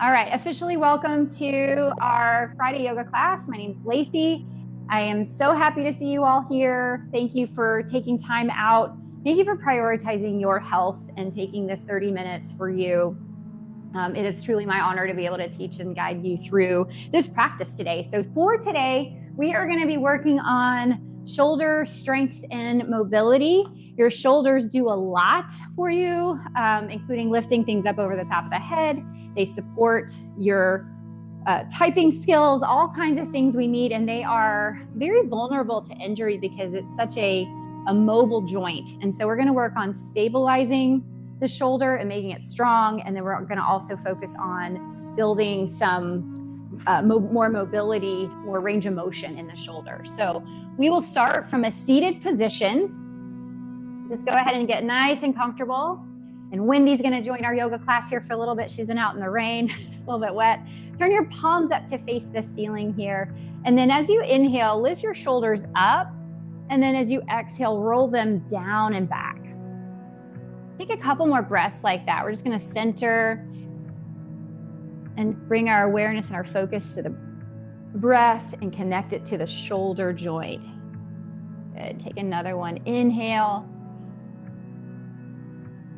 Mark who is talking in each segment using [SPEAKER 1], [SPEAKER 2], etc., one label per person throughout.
[SPEAKER 1] All right, officially welcome to our Friday yoga class. My name is Lacy. I am so happy to see you all here. Thank you for taking time out. Thank you for prioritizing your health and taking this 30 minutes for you. It is truly my honor to be able to teach and guide you through this practice today. So for today, we are going to be working on shoulder strength and mobility. Your shoulders do a lot for you, including lifting things up over the top of the head. They support your typing skills, all kinds of things we need, and they are very vulnerable to injury because it's such a mobile joint. And so we're going to work on stabilizing the shoulder and making it strong, and then we're going to also focus on building some more mobility, more range of motion in the shoulder. So we will start from a seated position. Just go ahead and get nice and comfortable. And Wendy's going to join our yoga class here for a little bit. She's been out in the rain, just a little bit wet. Turn your palms up to face the ceiling here. And then as you inhale, lift your shoulders up. And then as you exhale, roll them down and back. Take a couple more breaths like that. We're just going to center and bring our awareness and our focus to the breath and connect it to the shoulder joint. Good. Take another one. Inhale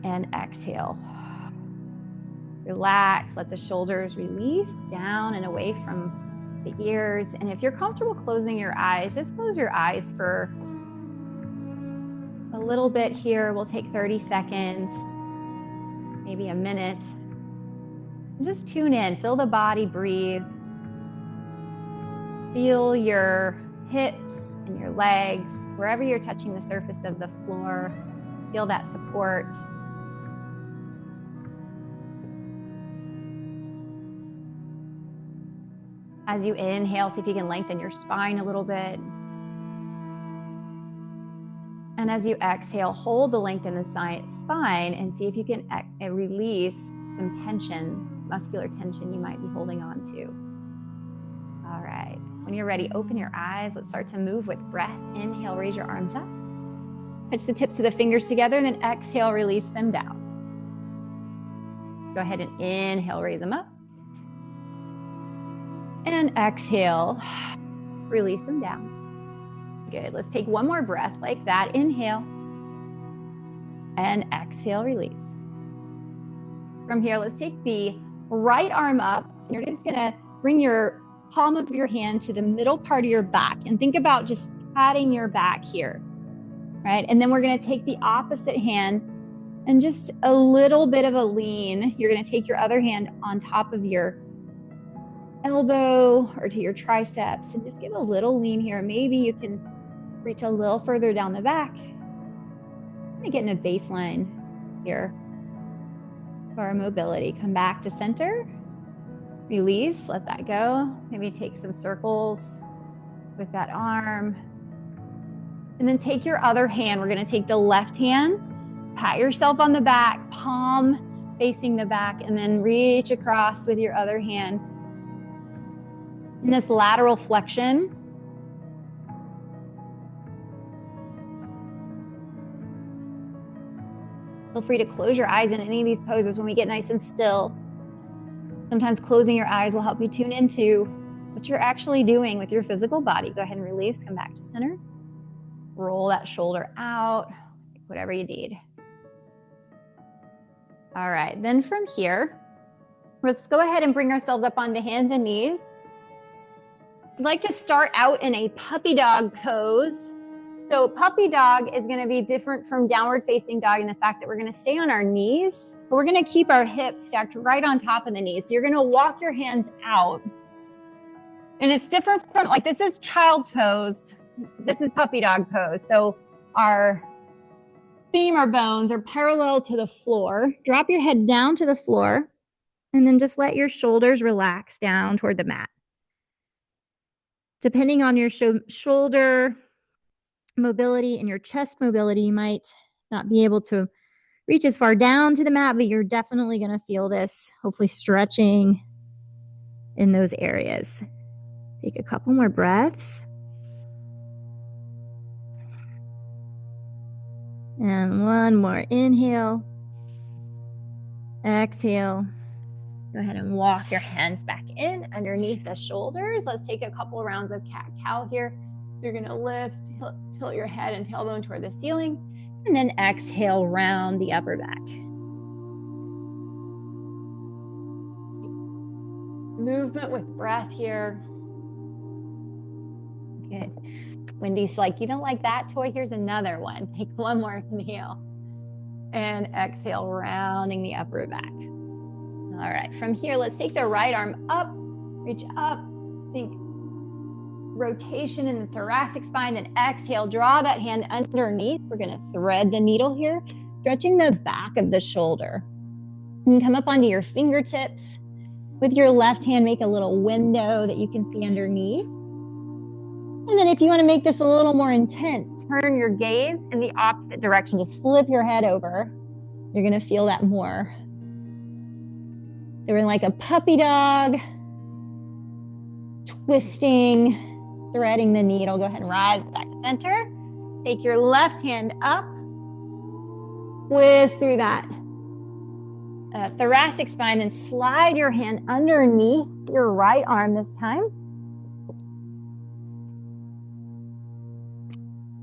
[SPEAKER 1] and exhale. Relax. Let the shoulders release down and away from the ears. And if you're comfortable closing your eyes, just close your eyes for a little bit here. We'll take 30 seconds, maybe a minute. And just tune in, feel the body breathe. Feel your hips and your legs, wherever you're touching the surface of the floor, feel that support. As you inhale, see if you can lengthen your spine a little bit. And as you exhale, hold the length in the spine and see if you can release some tension, muscular tension you might be holding on to. All right. When you're ready, open your eyes. Let's start to move with breath. Inhale, raise your arms up. Touch the tips of the fingers together, and then exhale, release them down. Go ahead and inhale, raise them up. And exhale, release them down. Good. Let's take one more breath like that. Inhale and exhale, release. From here, let's take the right arm up. You're just going to bring your palm of your hand to the middle part of your back and think about just patting your back here, right? And then we're going to take the opposite hand and just a little bit of a lean. You're going to take your other hand on top of your elbow or to your triceps and just give a little lean here. Maybe you can reach a little further down the back. And get in a baseline here for our mobility. Come back to center. Release, let that go. Maybe take some circles with that arm. And then take your other hand. We're going to take the left hand, pat yourself on the back, palm facing the back, and then reach across with your other hand. In this lateral flexion. Feel free to close your eyes in any of these poses when we get nice and still. Sometimes closing your eyes will help you tune into what you're actually doing with your physical body. Go ahead and release, come back to center. Roll that shoulder out, whatever you need. All right, then from here, let's go ahead and bring ourselves up onto hands and knees. I'd like to start out in a puppy dog pose. So puppy dog is going to be different from downward facing dog in the fact that we're going to stay on our knees, but we're going to keep our hips stacked right on top of the knees. So you're going to walk your hands out. And it's different from, like, this is child's pose. This is puppy dog pose. So our femur bones are parallel to the floor. Drop your head down to the floor and then just let your shoulders relax down toward the mat. Depending on your shoulder mobility and your chest mobility, you might not be able to reach as far down to the mat, but you're definitely going to feel this, hopefully stretching in those areas. Take a couple more breaths. And one more inhale, exhale, Go ahead and walk your hands back in underneath the shoulders. Let's take a couple rounds of cat-cow here. So you're gonna lift, tilt your head and tailbone toward the ceiling, and then exhale, round the upper back. Movement with breath here. Good. Wendy's like, you don't like that toy? Here's another one. Take one more inhale. And exhale, rounding the upper back. All right, from here, let's take the right arm up, reach up, think rotation in the thoracic spine, then exhale, draw that hand underneath. We're gonna thread the needle here, stretching the back of the shoulder. You can come up onto your fingertips. With your left hand, make a little window that you can see underneath. And then if you wanna make this a little more intense, turn your gaze in the opposite direction. Just flip your head over. You're gonna feel that more. They're like a puppy dog, twisting, threading the needle. Go ahead and rise back to center. Take your left hand up, whiz through that thoracic spine, and slide your hand underneath your right arm this time.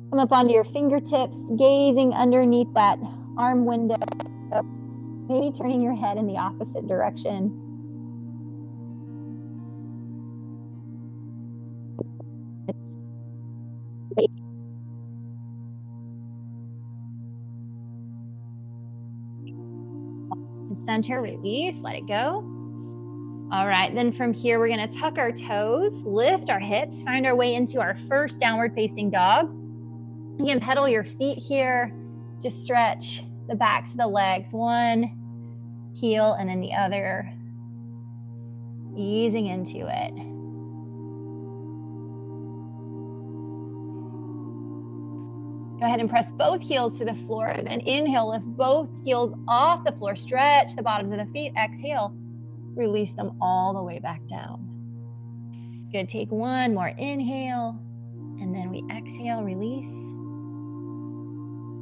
[SPEAKER 1] Come up onto your fingertips, gazing underneath that arm window. Maybe turning your head in the opposite direction. To center, release, let it go. All right, then from here, we're gonna tuck our toes, lift our hips, find our way into our first downward facing dog. You can pedal your feet here, just stretch the backs of the legs, one heel and then the other, easing into it. Go ahead and press both heels to the floor, and then inhale, lift both heels off the floor, stretch the bottoms of the feet, exhale, release them all the way back down. Good, take one more inhale, and then we exhale, release.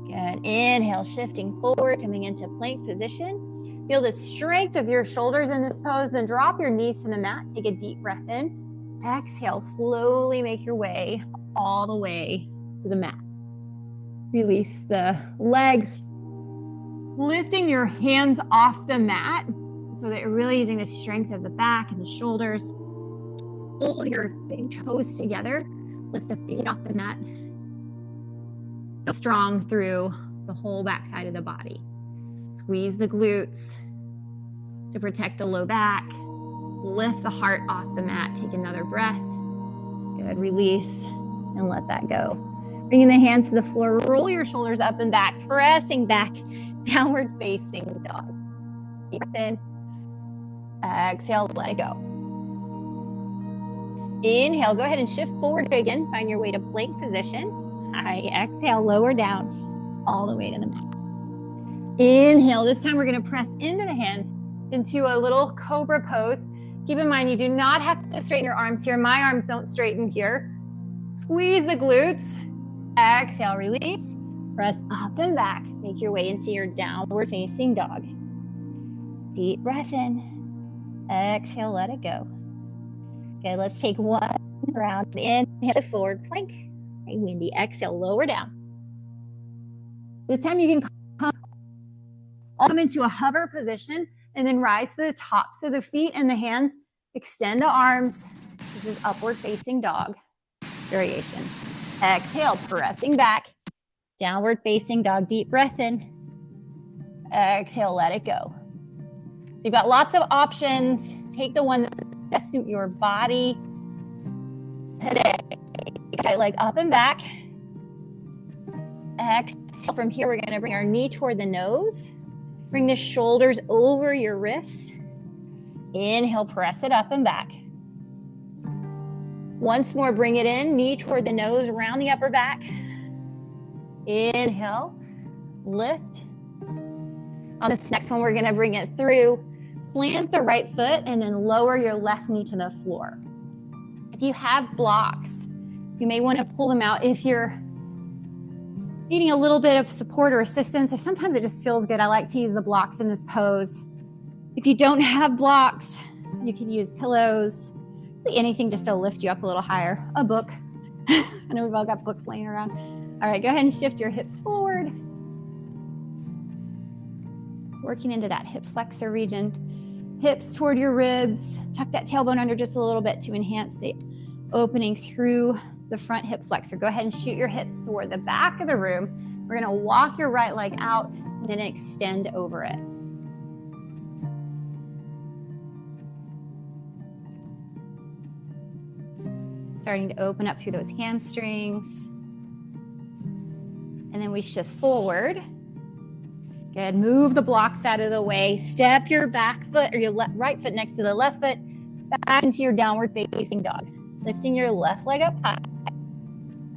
[SPEAKER 1] Good, inhale, shifting forward, coming into plank position. Feel the strength of your shoulders in this pose, then drop your knees to the mat. Take a deep breath in. Exhale, slowly make your way all the way to the mat. Release the legs, lifting your hands off the mat so that you're really using the strength of the back and the shoulders. Pull your big toes together. Lift the feet off the mat. Feel strong through the whole backside of the body. Squeeze the glutes to protect the low back. Lift the heart off the mat. Take another breath. Good, release and let that go. Bringing the hands to the floor, roll your shoulders up and back, pressing back, downward facing dog. Deep in. Exhale, let it go. Inhale, go ahead and shift forward again. Find your way to plank position. Exhale, lower down, all the way to the mat. Inhale, this time we're gonna press into the hands, into a little cobra pose. Keep in mind, you do not have to straighten your arms here. My arms don't straighten here. Squeeze the glutes. Exhale, release. Press up and back. Make your way into your downward facing dog. Deep breath in. Exhale, let it go. Okay, let's take one round. Inhale to forward plank. Okay, windy. Exhale, lower down. This time you can come into a hover position and then rise to the tops of the feet and the hands. Extend the arms. This is upward facing dog variation. Exhale, pressing back. Downward facing dog, deep breath in. Exhale, let it go. So you've got lots of options. Take the one that best suit your body today. Okay, leg up and back. Exhale, from here we're gonna bring our knee toward the nose. Bring the shoulders over your wrist. Inhale, press it up and back. Once more, bring it in, knee toward the nose, round the upper back. Inhale, lift. On this next one, we're gonna bring it through. Plant the right foot and then lower your left knee to the floor. If you have blocks, you may wanna pull them out if you're needing a little bit of support or assistance, or sometimes it just feels good. I like to use the blocks in this pose If you don't have blocks, you can use pillows, anything just to lift you up a little higher. A book. I know we've all got books laying around. All right, go ahead and shift your hips forward. Working into that hip flexor region. Hips toward your ribs. Tuck that tailbone under just a little bit to enhance the opening through the front hip flexor. Go ahead and shoot your hips toward the back of the room. We're gonna walk your right leg out and then extend over it. Starting to open up through those hamstrings. And then we shift forward. Good, move the blocks out of the way. Step your back foot or your right foot next to the left foot back into your downward facing dog. Lifting your left leg up high.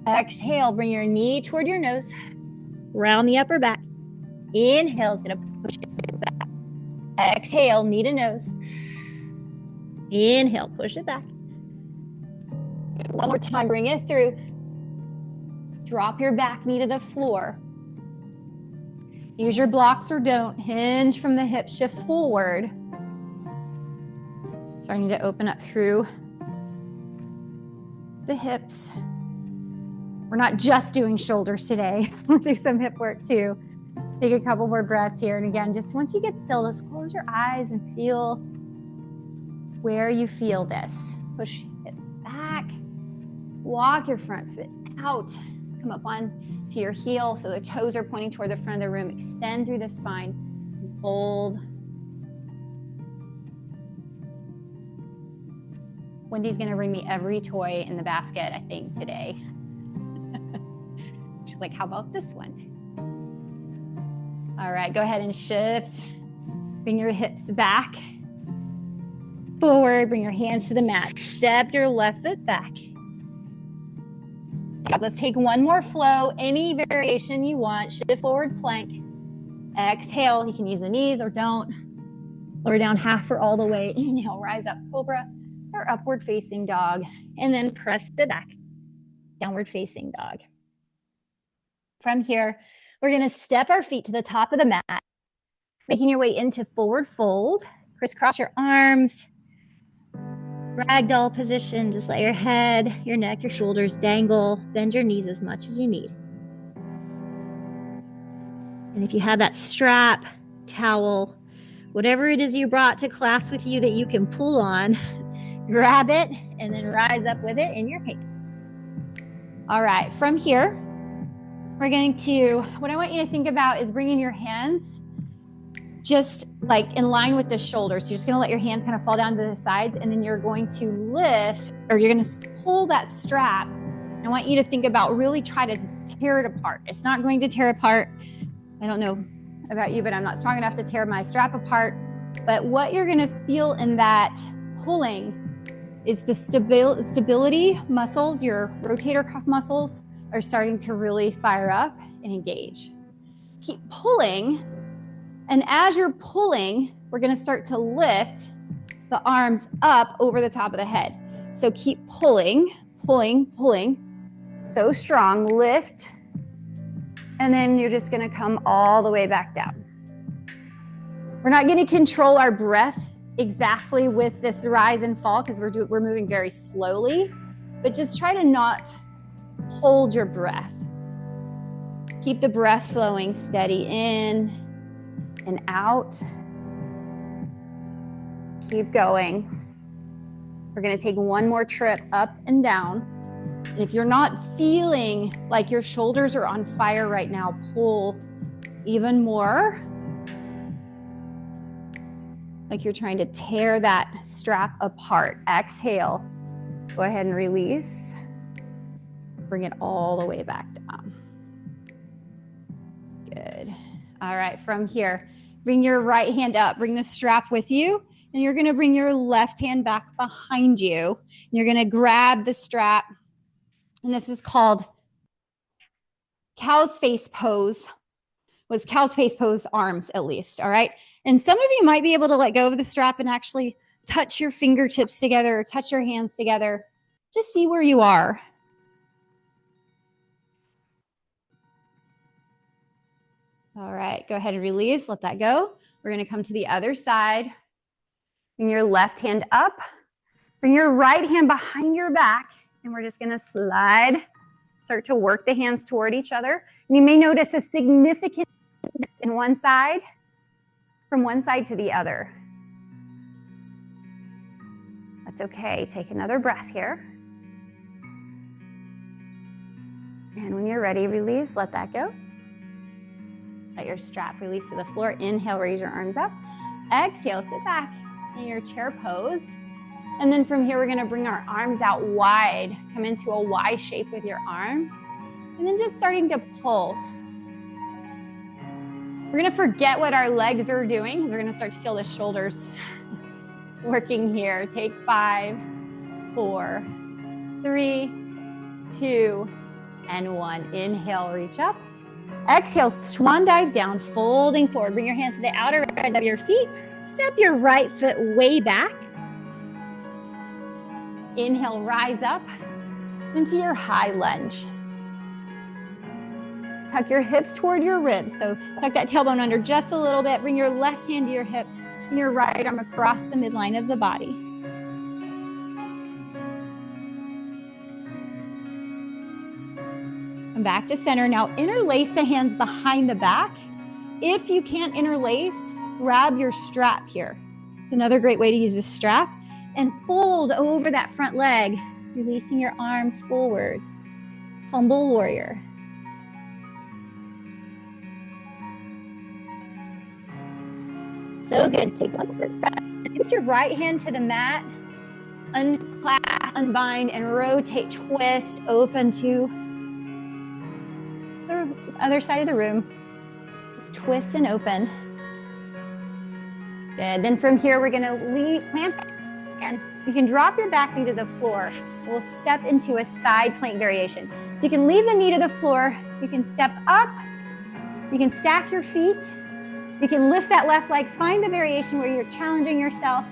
[SPEAKER 1] Exhale, bring your knee toward your nose. Round the upper back. Inhale is gonna push it back. Exhale, knee to nose. Inhale, push it back. One more time, bring it through. Drop your back knee to the floor. Use your blocks or don't. Hinge from the hip, shift forward. Starting to open up through the hips. We're not just doing shoulders today. We'll do some hip work too. Take a couple more breaths here. And again, just once you get still, just close your eyes and feel where you feel this. Push hips back. Walk your front foot out. Come up on to your heel so the toes are pointing toward the front of the room. Extend through the spine. Fold. Wendy's gonna bring me every toy in the basket, I think, today. She's like, how about this one? All right, go ahead and shift. Bring your hips back. Forward, bring your hands to the mat. Step your left foot back. Let's take one more flow, any variation you want. Shift forward plank. Exhale, you can use the knees or don't. Lower down half or all the way. Inhale, rise up, cobra or upward facing dog. And then press the back, downward facing dog. From here, we're gonna step our feet to the top of the mat, making your way into forward fold. Crisscross your arms. Ragdoll position, just let your head, your neck, your shoulders dangle. Bend your knees as much as you need. And if you have that strap, towel, whatever it is you brought to class with you that you can pull on, grab it and then rise up with it in your hands. All right, from here, we're going to, what I want you to think about is bringing your hands just like in line with the shoulders. So you're just gonna let your hands kind of fall down to the sides, and then you're going to lift, or you're gonna pull that strap. I want you to think about really try to tear it apart. It's not going to tear apart. I don't know about you, but I'm not strong enough to tear my strap apart. But what you're gonna feel in that pulling is the stability muscles, your rotator cuff muscles are starting to really fire up and engage. Keep pulling. And as you're pulling, we're gonna start to lift the arms up over the top of the head. So keep pulling, pulling, pulling. So strong, lift. And then you're just gonna come all the way back down. We're not gonna control our breath exactly with this rise and fall because we're moving very slowly, but just try to not hold your breath. Keep the breath flowing steady in and out. Keep going. We're gonna take one more trip up and down. And if you're not feeling like your shoulders are on fire right now, pull even more. Like you're trying to tear that strap apart. Exhale. Go ahead and release. Bring it all the way back down. Good. All right, from here, bring your right hand up, bring the strap with you, and you're gonna bring your left hand back behind you. And you're gonna grab the strap, and this is called cow's face pose. Was cow's face pose arms at least, all right? And some of you might be able to let go of the strap and actually touch your fingertips together or touch your hands together. Just see where you are. All right, go ahead and release, let that go. We're gonna come to the other side. Bring your left hand up. Bring your right hand behind your back. And we're just going to slide. Start to work the hands toward each other. And you may notice a significant difference in one side, from one side to the other. That's okay. Take another breath here. And when you're ready, release. Let that go. Let your strap release to the floor. Inhale, raise your arms up. Exhale, sit back in your chair pose. And then from here, we're gonna bring our arms out wide. Come into a Y shape with your arms. And then just starting to pulse. We're gonna forget what our legs are doing because we're gonna start to feel the shoulders working here. Take 5, 4, 3, 2, and 1. Inhale, reach up. Exhale, swan dive down, folding forward. Bring your hands to the outer edge of your feet. Step your right foot way back. Inhale, rise up into your high lunge. Tuck your hips toward your ribs. So tuck that tailbone under just a little bit. Bring your left hand to your hip and your right arm across the midline of the body. Come back to center. Now interlace the hands behind the back. If you can't interlace, grab your strap here. It's another great way to use this strap. And fold over that front leg, releasing your arms forward. Humble warrior. So good. Take one more breath. Use your right hand to the mat. Unclasp, unbind, and rotate, twist, open to the other side of the room. Just twist and open. Good. Then from here, we're going to plant and you can drop your back knee to the floor. We'll step into a side plank variation. So you can leave the knee to the floor. You can step up. You can stack your feet. You can lift that left leg. Find the variation where you're challenging yourself.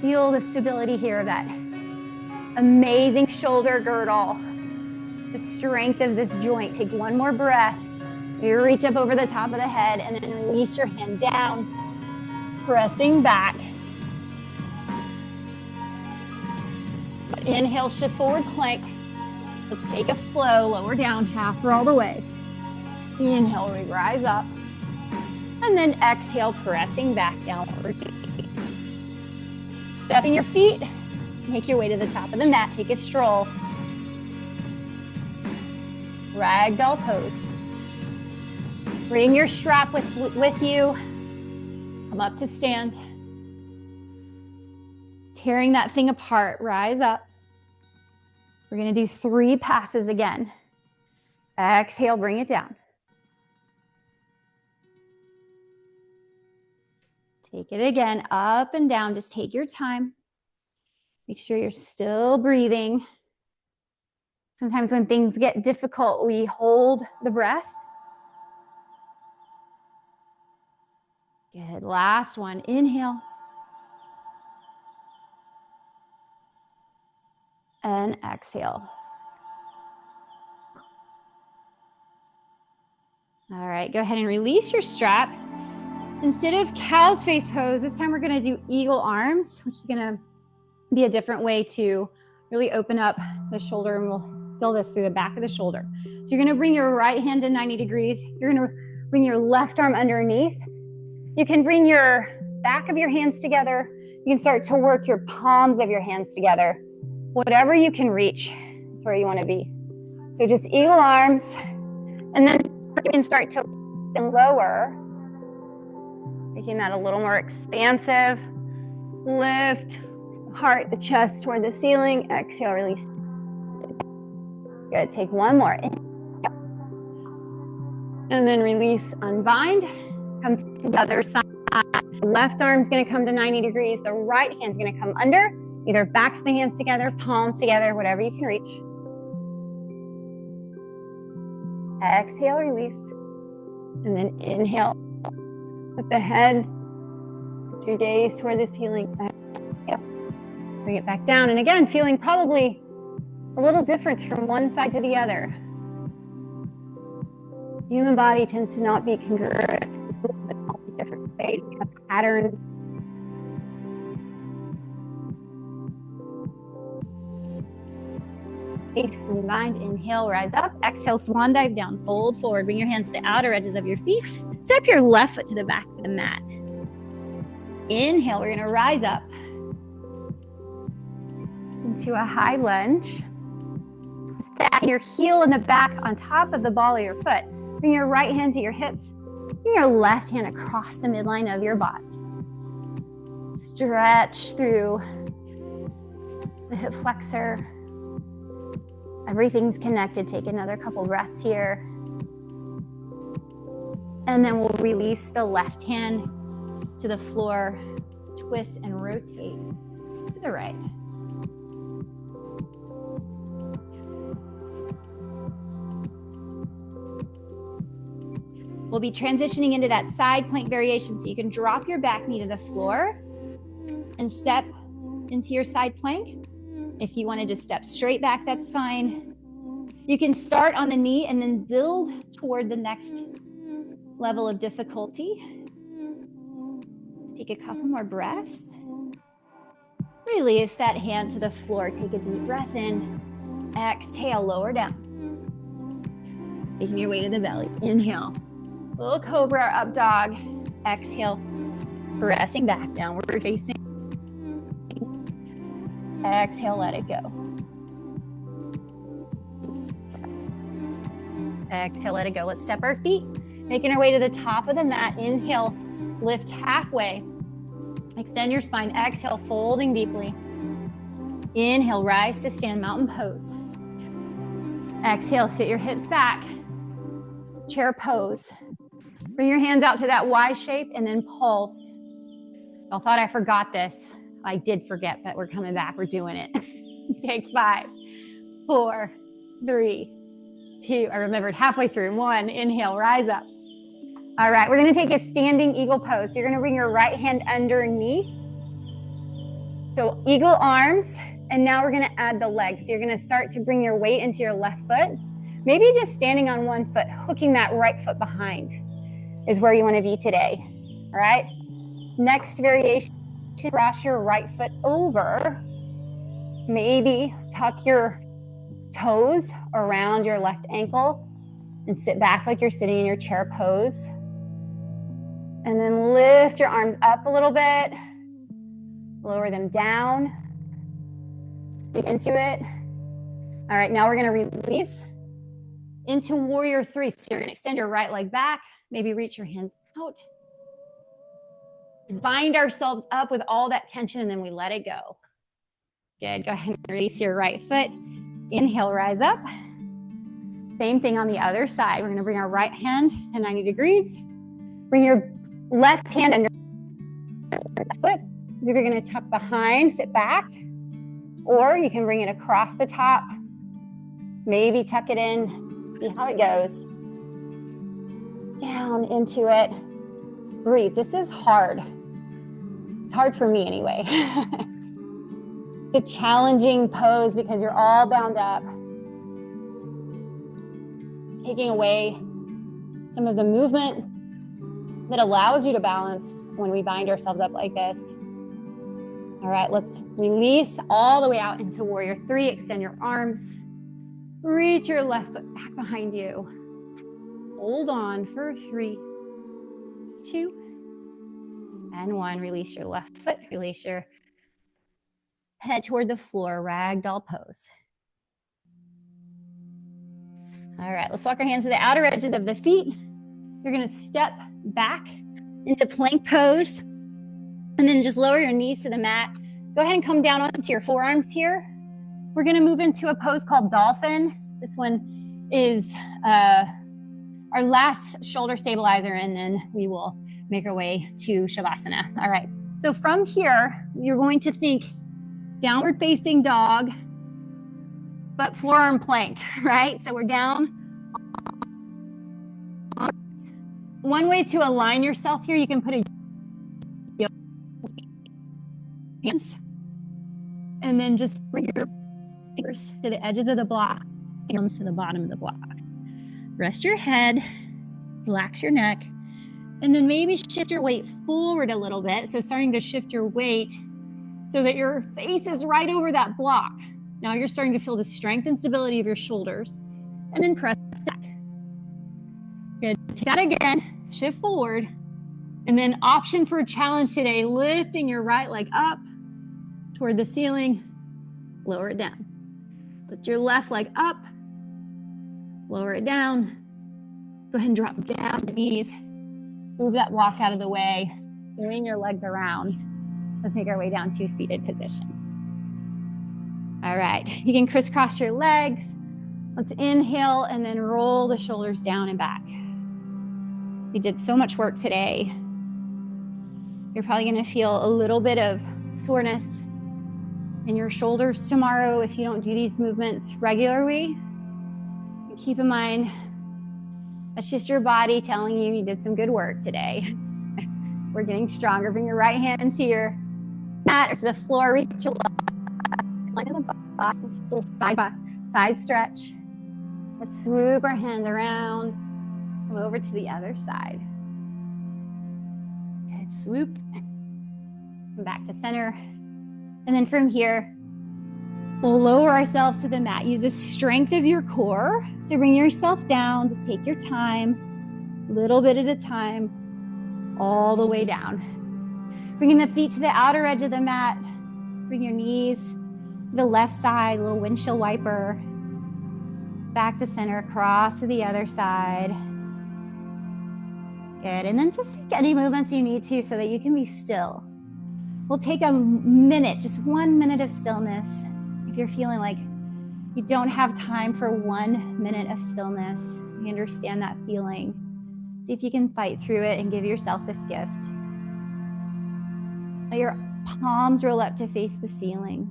[SPEAKER 1] Feel the stability here of that amazing shoulder girdle. The strength of this joint. Take one more breath. You reach up over the top of the head and then release your hand down, pressing back. Inhale, shift forward plank. Let's take a flow, lower down, half or all the way. Inhale, we rise up. And then exhale, pressing back downward. Stepping your feet, make your way to the top of the mat. Take a stroll. Ragdoll pose. Bring your strap with you. Come up to stand. Tearing that thing apart, rise up. We're gonna do 3 passes again. Exhale, bring it down. Take it again, up and down. Just take your time. Make sure you're still breathing. Sometimes when things get difficult, we hold the breath. Good, last one, inhale. And exhale. All right, go ahead and release your strap. Instead of cow's face pose, this time we're gonna do eagle arms, which is gonna be a different way to really open up the shoulder, and we'll feel this through the back of the shoulder. So you're gonna bring your right hand to 90 degrees. You're gonna bring your left arm underneath. You can bring your back of your hands together. You can start to work your palms of your hands together. Whatever you can reach is where you wanna be. So just eagle arms, and then you can start to lower, making that a little more expansive. Lift the heart, the chest toward the ceiling. Exhale, release. Good, take one more. And then release, unbind. Come to the other side. The left arm's gonna come to 90 degrees. The right hand's gonna come under. Either backs of the hands together, palms together, whatever you can reach. Exhale, release. And then inhale. With the head, put your gaze toward the ceiling. Exhale. Bring it back down. And again, feeling probably a little difference from one side to the other. Human body tends to not be congruent with all these different ways. We have patterns. Combined. Inhale, rise up. Exhale, swan dive down, fold forward. Bring your hands to the outer edges of your feet. Step your left foot to the back of the mat. Inhale, we're gonna rise up into a high lunge. Stack your heel in the back on top of the ball of your foot. Bring your right hand to your hips. Bring your left hand across the midline of your body. Stretch through the hip flexor. Everything's connected. Take another couple breaths here. And then we'll release the left hand to the floor, twist and rotate to the right. We'll be transitioning into that side plank variation, so you can drop your back knee to the floor and step into your side plank. If you want to just step straight back, that's fine. You can start on the knee and then build toward the next level of difficulty. Let's take a couple more breaths. Release that hand to the floor. Take a deep breath in. Exhale, lower down. Making your way to the belly. Inhale. Little cobra, up dog. Exhale. Pressing back, downward facing. Exhale, let it go. Exhale, let it go. Let's step our feet. Making our way to the top of the mat. Inhale, lift halfway. Extend your spine. Exhale, folding deeply. Inhale, rise to stand, mountain pose. Exhale, sit your hips back. Chair pose. Bring your hands out to that Y shape and then pulse. Y'all thought I forgot this. I did forget, but we're coming back. We're doing it. Take 5, 4, 3, 2. I remembered halfway through. 1, inhale, rise up. All right, we're gonna take a standing eagle pose. So you're gonna bring your right hand underneath. So eagle arms, and now we're gonna add the legs. So you're gonna start to bring your weight into your left foot. Maybe just standing on one foot, hooking that right foot behind is where you wanna be today, all right? Next variation, cross your right foot over. Maybe tuck your toes around your left ankle and sit back like you're sitting in your chair pose. And then lift your arms up a little bit, lower them down, dig into it. All right, now we're gonna release into warrior 3. So you're gonna extend your right leg back, maybe reach your hands out. Bind ourselves up with all that tension and then we let it go. Good, go ahead and release your right foot. Inhale, rise up. Same thing on the other side. We're gonna bring our right hand to 90 degrees. Bring your left hand under the foot. You're gonna tuck behind, sit back, or you can bring it across the top. Maybe tuck it in, see how it goes. Down into it. Breathe. This is hard. It's hard for me anyway. It's a challenging pose because you're all bound up. Taking away some of the movement that allows you to balance when we bind ourselves up like this. All right, let's release all the way out into warrior 3. Extend your arms. Reach your left foot back behind you. Hold on for 3, 2, and 1. Release your left foot. Release your head toward the floor. Ragdoll pose. All right, let's walk our hands to the outer edges of the feet. You're gonna step back into plank pose and then just lower your knees to the mat. Go ahead and come down onto your forearms here. We're gonna move into a pose called dolphin. This one is our last shoulder stabilizer, and then we will make our way to Shavasana. All right, so from here, you're going to think downward facing dog, but forearm plank, right? So we're down. One way to align yourself here, you can put a hands, and then just bring your fingers to the edges of the block, arms to the bottom of the block. Rest your head, relax your neck, and then maybe shift your weight forward a little bit. So starting to shift your weight so that your face is right over that block. Now you're starting to feel the strength and stability of your shoulders. And then press back. Good. Take that again. Shift forward. And then option for a challenge today, lifting your right leg up toward the ceiling. Lower it down. Lift your left leg up. Lower it down. Go ahead and drop down the knees. Move that walk out of the way. Swing your legs around. Let's make our way down to seated position. All right. You can crisscross your legs. Let's inhale and then roll the shoulders down and back. You did so much work today. You're probably going to feel a little bit of soreness in your shoulders tomorrow if you don't do these movements regularly. And keep in mind, that's just your body telling you you did some good work today. We're getting stronger. Bring your right hand to your mat or to the floor. Reach your left leg in the box. Little side by side stretch. Let's swoop our hands around. Come over to the other side. Good. Swoop. Come back to center. And then from here, we'll lower ourselves to the mat. Use the strength of your core to bring yourself down. Just take your time, a little bit at a time, all the way down. Bringing the feet to the outer edge of the mat. Bring your knees to the left side, little windshield wiper. Back to center, across to the other side. Good. And then just take any movements you need to so that you can be still. We'll take a minute, just 1 minute of stillness. If you're feeling like you don't have time for 1 minute of stillness, you understand that feeling. See if you can fight through it and give yourself this gift. Let your palms roll up to face the ceiling.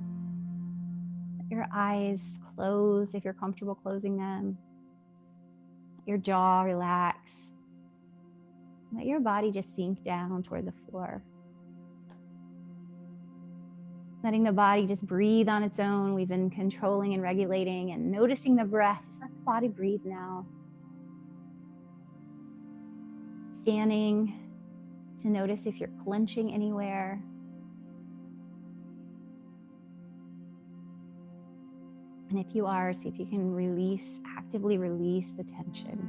[SPEAKER 1] Let your eyes close if you're comfortable closing them. Let your jaw relax. Let your body just sink down toward the floor. Letting the body just breathe on its own. We've been controlling and regulating and noticing the breath. Just let the body breathe now. Scanning to notice if you're clenching anywhere. And if you are, see if you can release, actively release the tension.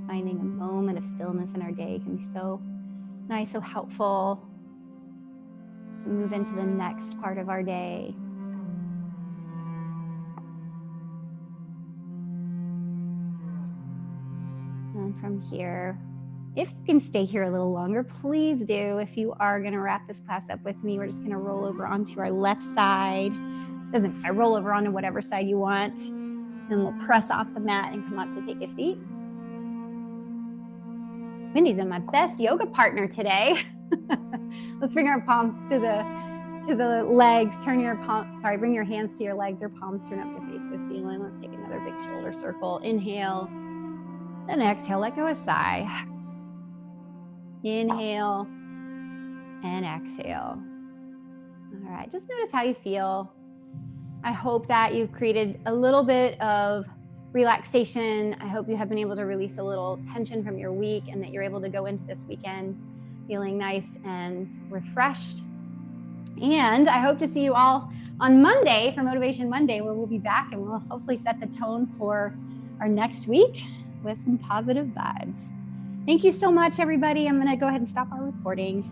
[SPEAKER 1] Finding a moment of stillness in our day can be so nice, so helpful to move into the next part of our day. And from here, if you can stay here a little longer, please do. If you are going to wrap this class up with me, we're just going to roll over onto our left side. Doesn't matter, roll over onto whatever side you want. And we'll press off the mat and come up to take a seat. Wendy's been my best yoga partner today. Let's bring our palms to the legs. Bring your hands to your legs. Your palms turn up to face the ceiling. Let's take another big shoulder circle. Inhale, and exhale. Let go a sigh. Inhale and exhale. All right, just notice how you feel. I hope that you've created a little bit of relaxation. I hope you have been able to release a little tension from your week and that you're able to go into this weekend feeling nice and refreshed. And I hope to see you all on Monday for Motivation Monday, where we'll be back and we'll hopefully set the tone for our next week with some positive vibes. Thank you so much, everybody. I'm going to go ahead and stop our recording.